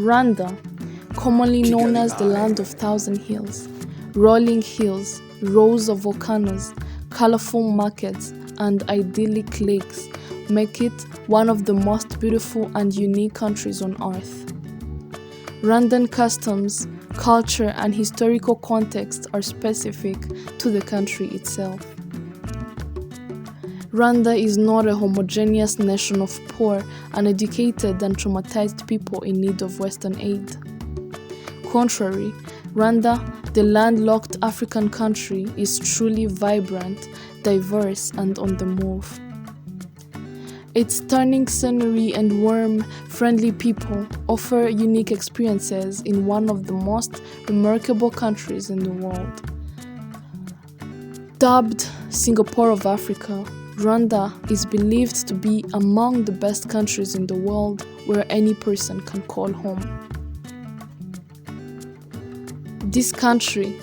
Rwanda, commonly known as the land of thousand hills, rolling hills, rows of volcanoes, colorful markets, and idyllic lakes make it one of the most beautiful and unique countries on earth. Rwandan customs, culture, and historical context are specific to the country itself. Rwanda is not a homogeneous nation of poor, uneducated, and traumatized people in need of Western aid. Contrary, Rwanda, the landlocked African country, is truly vibrant, diverse, and on the move. Its stunning scenery and warm, friendly people offer unique experiences in one of the most remarkable countries in the world. Dubbed Singapore of Africa, Rwanda is believed to be among the best countries in the world where any person can call home. This country,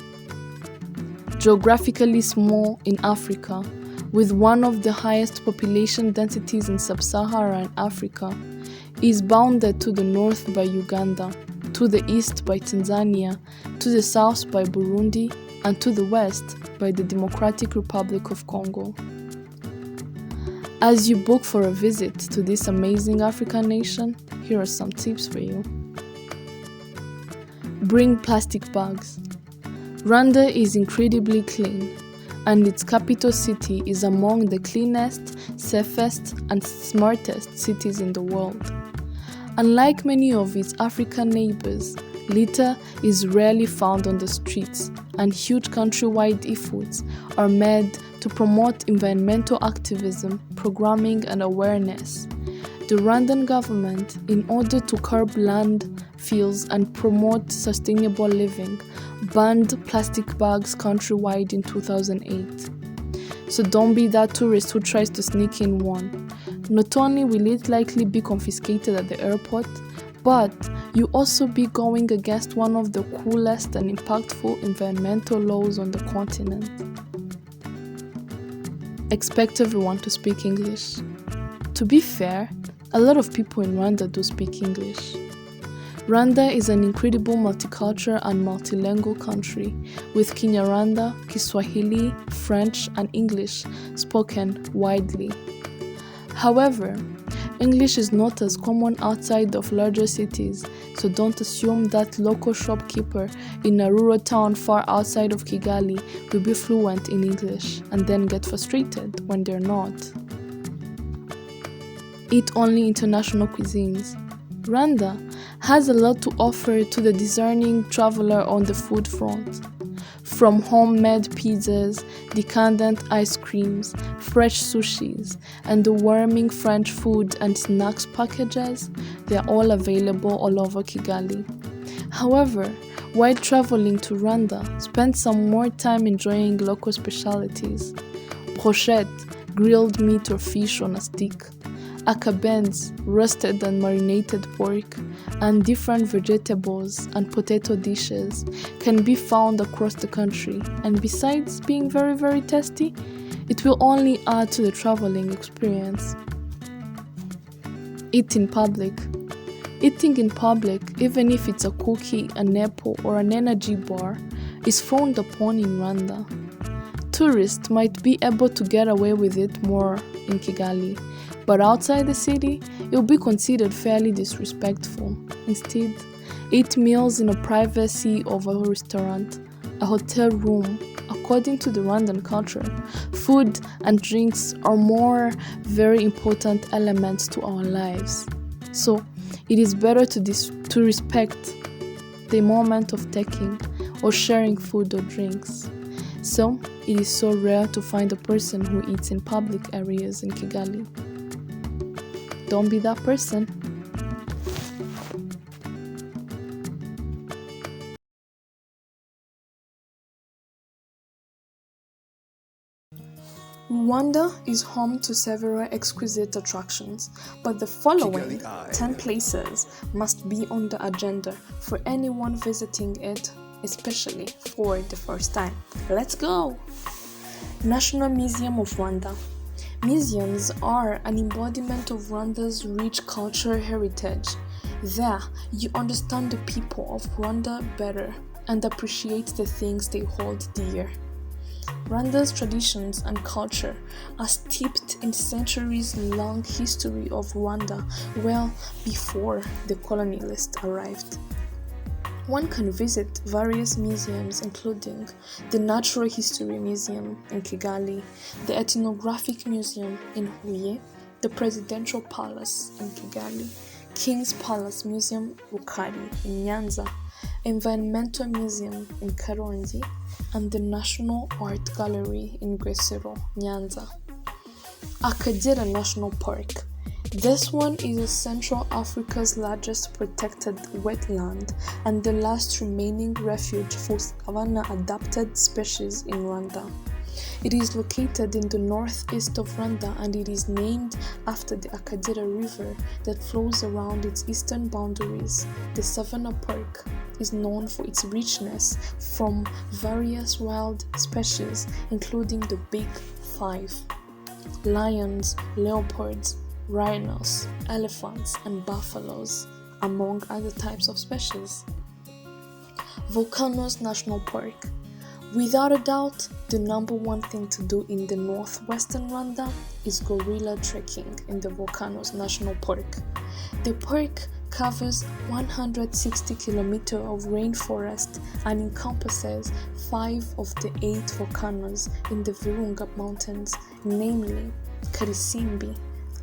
geographically small in Africa, with one of the highest population densities in sub-Saharan Africa, is bounded to the north by Uganda, to the east by Tanzania, to the south by Burundi, and to the west by the Democratic Republic of Congo. As you book for a visit to this amazing African nation, here are some tips for you. Bring plastic bags. Rwanda is incredibly clean, and its capital city is among the cleanest, safest, and smartest cities in the world. Unlike many of its African neighbors, litter is rarely found on the streets, and huge countrywide efforts are made to promote environmental activism, programming, and awareness. The Rwandan government, in order to curb landfills and promote sustainable living, banned plastic bags countrywide in 2008. So don't be that tourist who tries to sneak in one. Not only will it likely be confiscated at the airport, but you also be going against one of the coolest and impactful environmental laws on the continent. Expect everyone to speak English. To be fair, a lot of people in Rwanda do speak English. Rwanda is an incredible multicultural and multilingual country, with Kinyarwanda, Kiswahili, French, and English spoken widely. However, English is not as common outside of larger cities, so don't assume that local shopkeeper in a rural town far outside of Kigali will be fluent in English and then get frustrated when they're not. Eat only international cuisines. Rwanda has a lot to offer to the discerning traveler on the food front. From homemade pizzas, decadent ice creams, fresh sushis, and the warming French food and snacks packages, they are all available all over Kigali. However, while traveling to Rwanda, spend some more time enjoying local specialties. Brochette, grilled meat or fish on a stick. Akabenz, roasted and marinated pork, and different vegetables and potato dishes can be found across the country, and besides being very, very tasty, it will only add to the traveling experience. Eat in public. Eating in public, even if it's a cookie, an apple, or an energy bar, is frowned upon in Rwanda. Tourists might be able to get away with it more in Kigali, but outside the city, it will be considered fairly disrespectful. Instead, eat meals in the privacy of a restaurant, a hotel room. According to the Rwandan culture, food and drinks are more very important elements to our lives. So, it is better to respect the moment of taking or sharing food or drinks. So, it is so rare to find a person who eats in public areas in Kigali. Don't be that person. Rwanda is home to several exquisite attractions, but the following 10 places must be on the agenda for anyone visiting it, especially for the first time. Let's go! National Museum of Rwanda. Museums are an embodiment of Rwanda's rich cultural heritage. There, you understand the people of Rwanda better and appreciate the things they hold dear. Rwanda's traditions and culture are steeped in centuries-long history of Rwanda well before the colonialists arrived. One can visit various museums including the Natural History Museum in Kigali, the Ethnographic Museum in Huye, the Presidential Palace in Kigali, King's Palace Museum Rukari in Nyanza, Environmental Museum in Karongi, and the National Art Gallery in Gresero, Nyanza. Akagera National Park. This one is Central Africa's largest protected wetland and the last remaining refuge for savanna-adapted species in Rwanda. It is located in the northeast of Rwanda and it is named after the Akagera River that flows around its eastern boundaries. The Savannah Park is known for its richness from various wild species including the Big Five: lions, leopards, rhinos, elephants, and buffaloes, among other types of species. Volcanoes National Park. Without a doubt, the number one thing to do in the northwestern Rwanda is gorilla trekking in the Volcanoes National Park. The park covers 160 kilometers of rainforest and encompasses 5 of the 8 volcanoes in the Virunga Mountains, namely Karisimbi,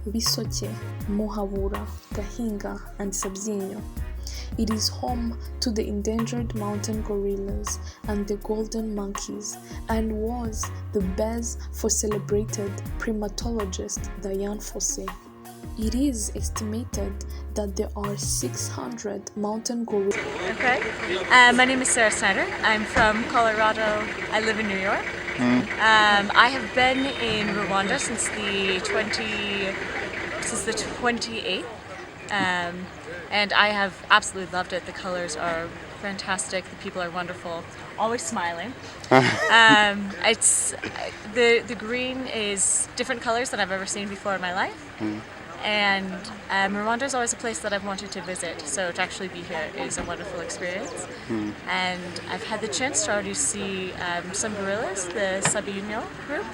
Bisoke, Muhabura, Gahinga, and Sabyinyo. It is home to the endangered mountain gorillas and the golden monkeys and was the base for celebrated primatologist Diane Fossey. It is estimated that there are 600 mountain gorillas. Okay. My name is Sarah Snyder. I'm from Colorado. I live in New York. I have been in Rwanda since the 28th. And I have absolutely loved it. The colors are fantastic. The people are wonderful. Always smiling. It's the green is different colors than I've ever seen before in my life. And Rwanda is always a place that I've wanted to visit, so to actually be here is a wonderful experience. And I've had the chance to already see some gorillas, the Sabyinyo group,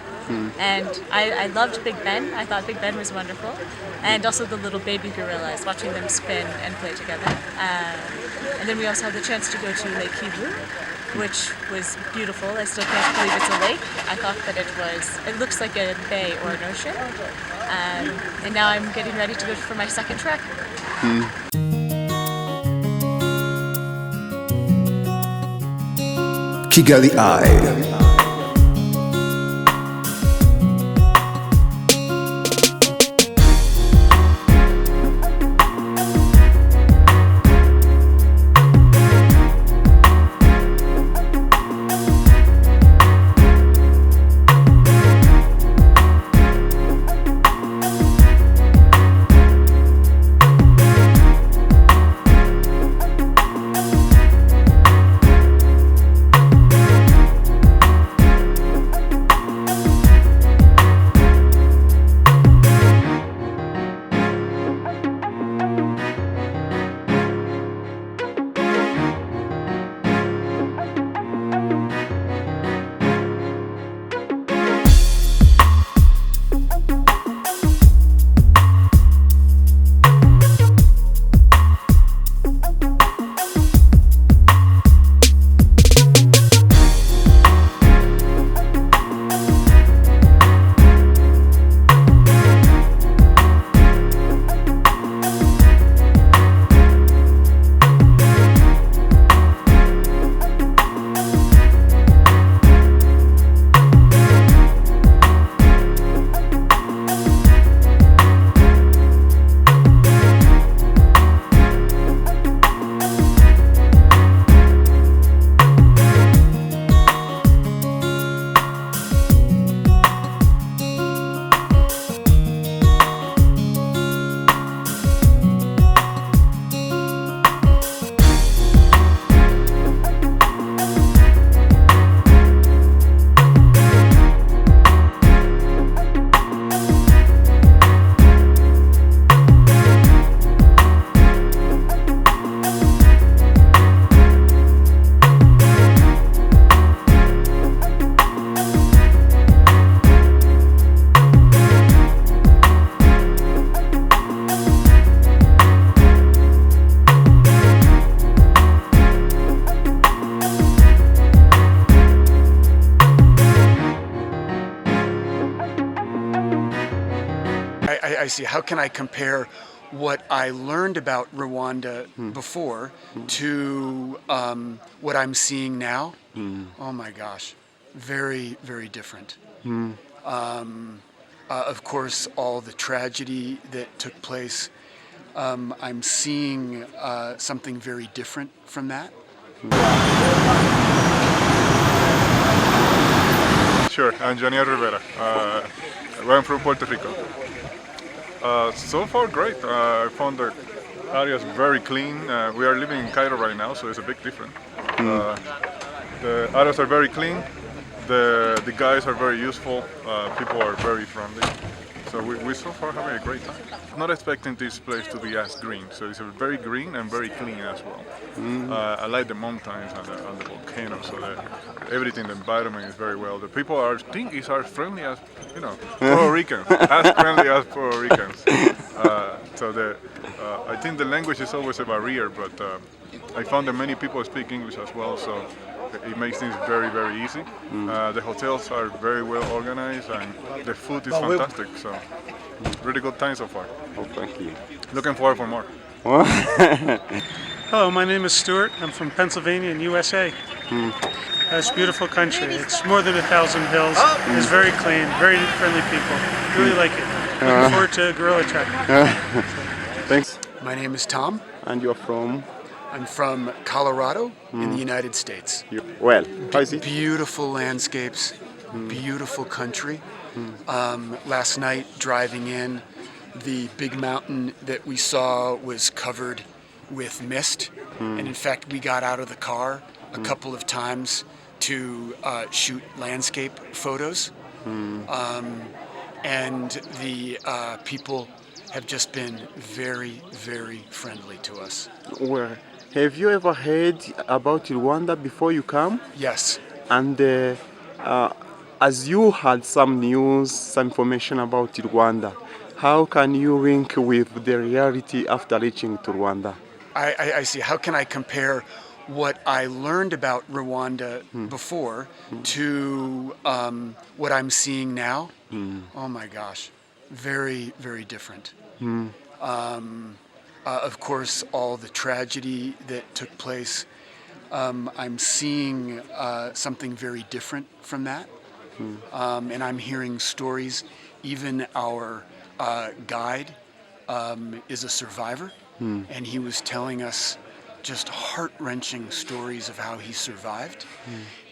and I loved Big Ben. I thought Big Ben was wonderful, and also the little baby gorillas, watching them spin and play together. And then we also had the chance to go to Lake Kivu, which was beautiful. I still can't believe it's a lake. I thought that it looks like a bay or an ocean. And now I'm getting ready to go for my second trek. Kigali Eye. I see. How can I compare what I learned about Rwanda before to what I'm seeing now? Oh my gosh, very, very different. Of course, all the tragedy that took place, I'm seeing something very different from that. Sure, I'm Janiel Rivera. I'm from Puerto Rico. So far, great. I found the areas very clean. We are living in Cairo right now, so it's a big difference. The areas are very clean. The guys are very useful. People are very friendly. So we so far having a great time. Not expecting this place to be as green, so it's very green and very clean as well. I like the mountains and the volcanoes, so that everything, the environment is very well. The people are, I think, is as friendly as Puerto Ricans, as friendly as Puerto Ricans. I think the language is always a barrier, but I found that many people speak English as well, so it makes things very, very easy. The hotels are very well organized and the food is fantastic, so really good time so far. Oh, thank you. Looking forward for more. Hello, my name is Stuart. I'm from Pennsylvania in USA. It's a beautiful country. It's more than 1,000 hills. It's very clean, very friendly people. Really like it. Looking forward to Gorilla Trek. Thanks. My name is Tom. And you're from? I'm from Colorado in the United States. Well, how is it? Beautiful landscapes, beautiful country. Last night driving in, the big mountain that we saw was covered with mist. And in fact, we got out of the car a couple of times to shoot landscape photos. And the people have just been very, very friendly to us. Well, have you ever heard about Rwanda before you come? Yes. And as you had some news, some information about Rwanda, how can you link with the reality after reaching to Rwanda? I see. How can I compare what I learned about Rwanda before to what I'm seeing now? Oh my gosh, very, very different. Of course, all the tragedy that took place, I'm seeing something very different from that. And I'm hearing stories. Even our guide is a survivor, and he was telling us just heart-wrenching stories of how he survived.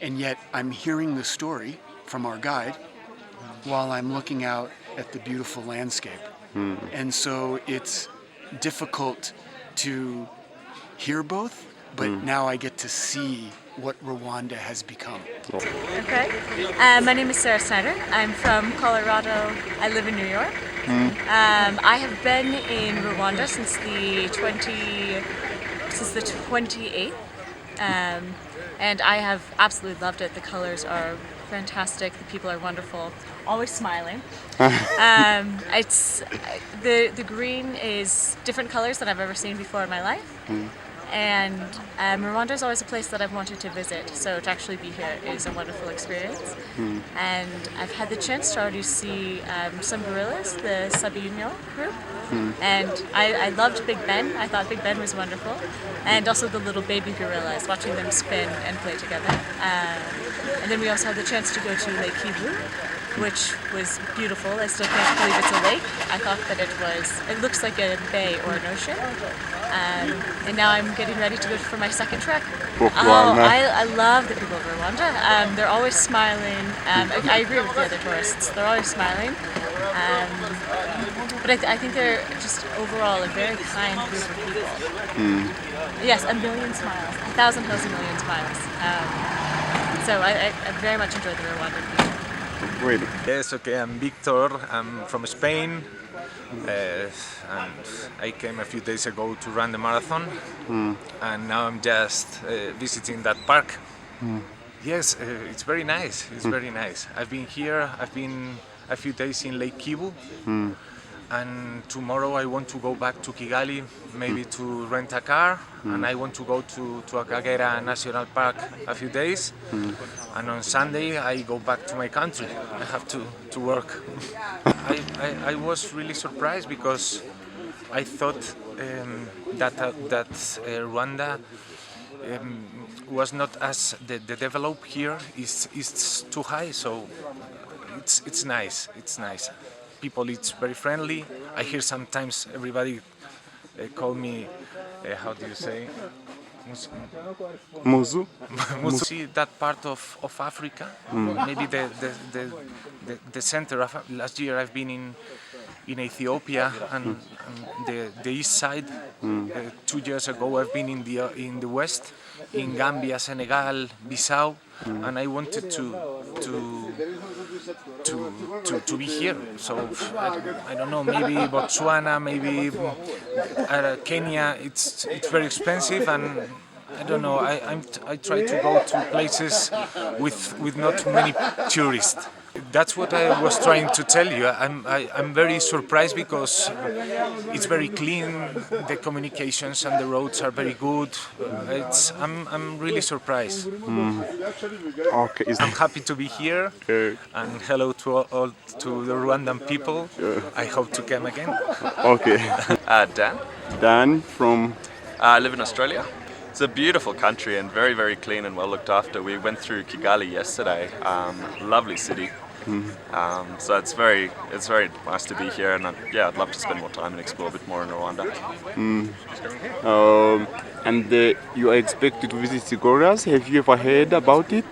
And yet I'm hearing the story from our guide while I'm looking out at the beautiful landscape. And so it's difficult to hear both, but now I get to see what Rwanda has become. Okay. My name is Sarah Snyder. I'm from Colorado. I live in New York. I have been in Rwanda since the 28th, and I have absolutely loved it. The colors are fantastic. The people are wonderful. Always smiling. It's the green is different colors than I've ever seen before in my life. And Rwanda is always a place that I've wanted to visit, so to actually be here is a wonderful experience. And I've had the chance to already see some gorillas, the Sabino group, and I loved Big Ben. I thought Big Ben was wonderful, and also the little baby gorillas, watching them spin and play together. And then we also had the chance to go to Lake Kivu, which was beautiful. I still can't believe it's a lake. I thought that it looks like a bay or an ocean. And now I'm getting ready to go for my second trek. I love the people of Rwanda. They're always smiling. I agree with the other tourists. They're always smiling. But I think they're just overall a very kind group of people. Yes, a million smiles. 1,000 hills, a million smiles. So I very much enjoyed the Rwandan people. Really? Yes, okay, I'm Victor, I'm from Spain, and I came a few days ago to run the marathon, and now I'm just visiting that park. Yes, it's very nice, it's very nice. I've been here, I've been a few days in Lake Kivu, and tomorrow I want to go back to Kigali, maybe to rent a car, and I want to go to Akagera National Park a few days, and on Sunday I go back to my country. I have to work. I was really surprised because I thought that Rwanda was not as the develop here is too high, so it's nice. It's nice. People, it's very friendly. I hear sometimes everybody call me, how do you say? Muzu? See that part of Africa, maybe the center of last year I've been in Ethiopia and the east side. 2 years ago I've been in the west, in Gambia, Senegal, Bissau, and I wanted to be here. So I don't know, maybe Botswana, maybe Kenya. It's very expensive, and I don't know. I try to go to places with not too many tourists. That's what I was trying to tell you. I'm very surprised because it's very clean. The communications and the roads are very good. I'm really surprised. Okay. I'm happy to be here. And hello to the Rwandan people. I hope to come again. Okay. Dan. Dan from? I live in Australia. It's a beautiful country and very, very clean and well looked after. We went through Kigali yesterday. Lovely city. So it's very nice to be here, and I'd love to spend more time and explore a bit more in Rwanda. And you are expected to visit the gorillas. Have you ever heard about it?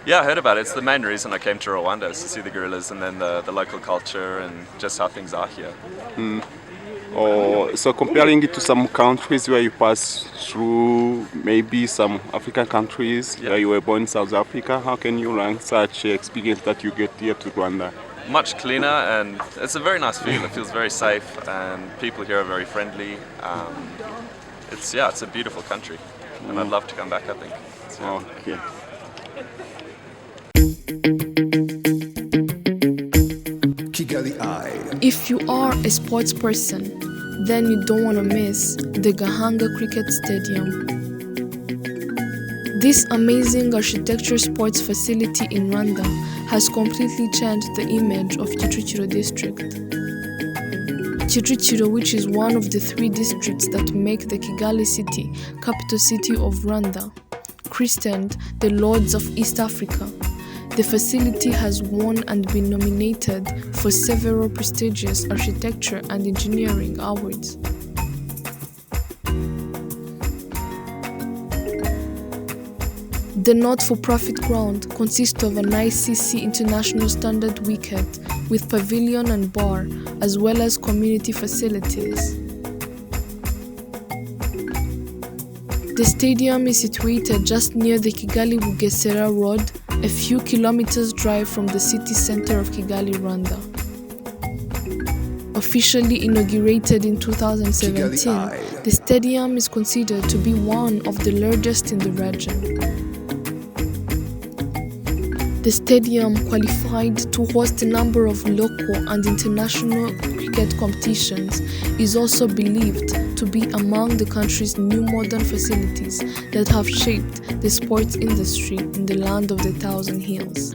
Yeah, I heard about it. It's the main reason I came to Rwanda, is to see the gorillas and then the local culture and just how things are here. So comparing it to some countries where you pass through, maybe some African countries where you were born in South Africa, how can you rank such experience that you get here to Rwanda? Much cleaner, and it's a very nice feel. It feels very safe, and people here are very friendly. It's a beautiful country, and I'd love to come back, I think. Okay. Kigali Eye. If you are a sports person, then you don't want to miss the Gahanga Cricket Stadium. This amazing architecture sports facility in Rwanda has completely changed the image of Kicukiro district. Kicukiro, which is one of the 3 districts that make the Kigali city capital city of Rwanda, christened the Lords of East Africa. The facility has won and been nominated for several prestigious architecture and engineering awards. The not-for-profit ground consists of an ICC International Standard wicket with pavilion and bar, as well as community facilities. The stadium is situated just near the Kigali-Bugesera Road, a few kilometers drive from the city center of Kigali, Rwanda. Officially inaugurated in 2017, the stadium is considered to be one of the largest in the region. The stadium qualified to host a number of local and international cricket competitions is also believed to be among the country's new modern facilities that have shaped the sports industry in the land of the Thousand Hills.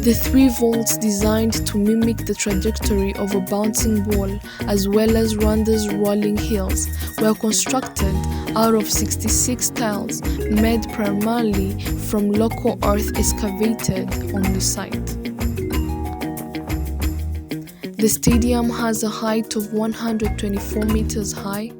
The 3 vaults designed to mimic the trajectory of a bouncing ball as well as Rwanda's rolling hills were constructed out of 66 tiles made primarily from local earth excavated on the site. The stadium has a height of 124 meters high.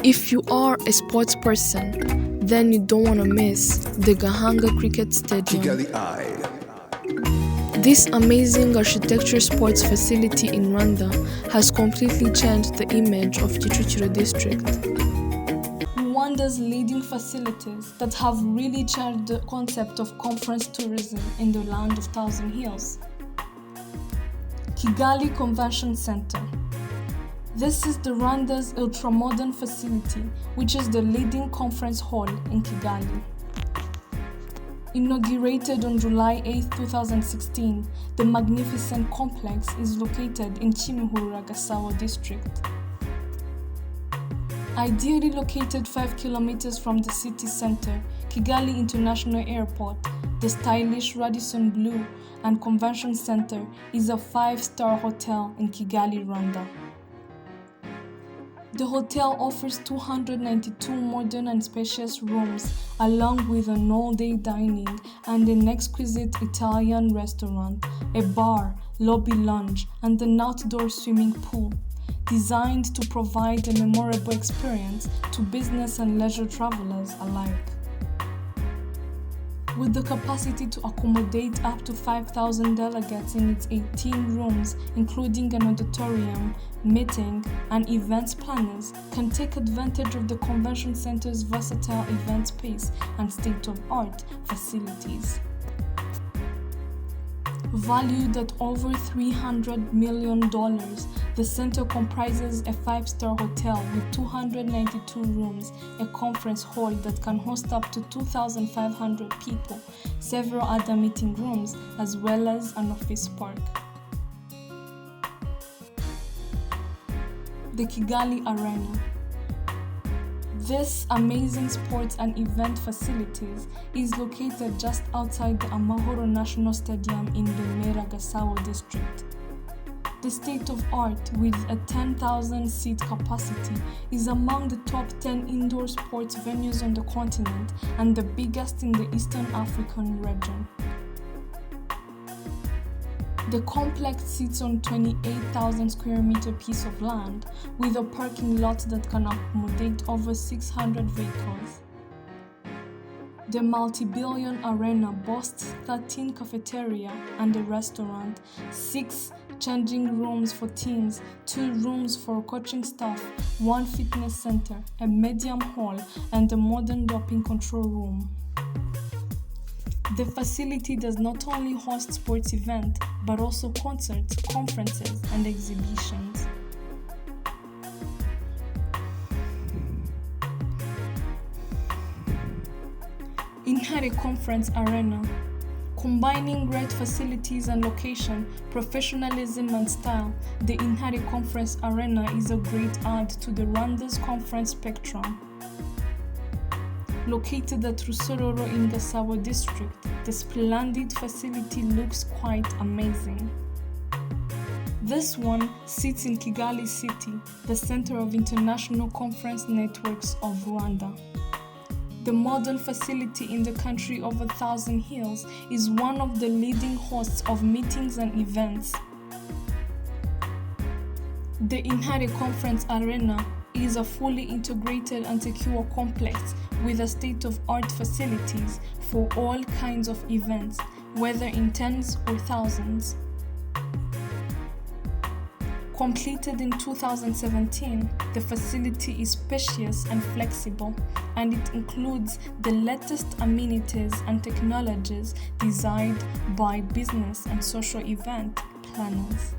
If you are a sports person, then you don't want to miss the Gahanga Cricket Stadium. Kigali Eye. This amazing architecture sports facility in Rwanda has completely changed the image of Kicukiro district. Rwanda's leading facilities that have really changed the concept of conference tourism in the land of Thousand Hills. Kigali Convention Center. This is the Rwanda's ultra-modern facility, which is the leading conference hall in Kigali. Inaugurated on July 8, 2016, the magnificent complex is located in Kimihurura, Gasabo district. Ideally located 5 kilometers from the city center, Kigali International Airport, the stylish Radisson Blu and Convention Center is a 5-star hotel in Kigali, Rwanda. The hotel offers 292 modern and spacious rooms, along with an all-day dining and an exquisite Italian restaurant, a bar, lobby lounge, and an outdoor swimming pool, designed to provide a memorable experience to business and leisure travelers alike. With the capacity to accommodate up to 5,000 delegates in its 18 rooms, including an auditorium, meeting, and events planners can take advantage of the convention center's versatile event space and state-of-art facilities. Valued at over $300 million, the center comprises a 5-star hotel with 292 rooms, a conference hall that can host up to 2,500 people, several other meeting rooms, as well as an office park. The Kigali Arena. This amazing sports and event facilities is located just outside the Amahoro National Stadium in Remera, Gasabo district. The state-of-art, with a 10,000-seat capacity, is among the top 10 indoor sports venues on the continent and the biggest in the Eastern African region. The complex sits on 28,000 square meter piece of land with a parking lot that can accommodate over 600 vehicles. The multi-billion arena boasts 13 cafeteria and a restaurant, 6 changing rooms for teams, 2 rooms for coaching staff, 1 fitness center, a medium hall, and a modern doping control room. The facility does not only host sports events, but also concerts, conferences, and exhibitions. Intare Conference Arena. Combining great facilities and location, professionalism and style, the Intare Conference Arena is a great add to the Rwanda's conference spectrum. Located at Rusororo in Gasabo district, the splendid facility looks quite amazing. This one sits in Kigali City, the center of international conference networks of Rwanda. The modern facility in the country of 1,000 hills is one of the leading hosts of meetings and events. The Intare Conference Arena is a fully integrated and secure complex with a state-of-art facilities for all kinds of events, whether in tens or thousands. Completed in 2017, the facility is spacious and flexible, and it includes the latest amenities and technologies designed by business and social event planners.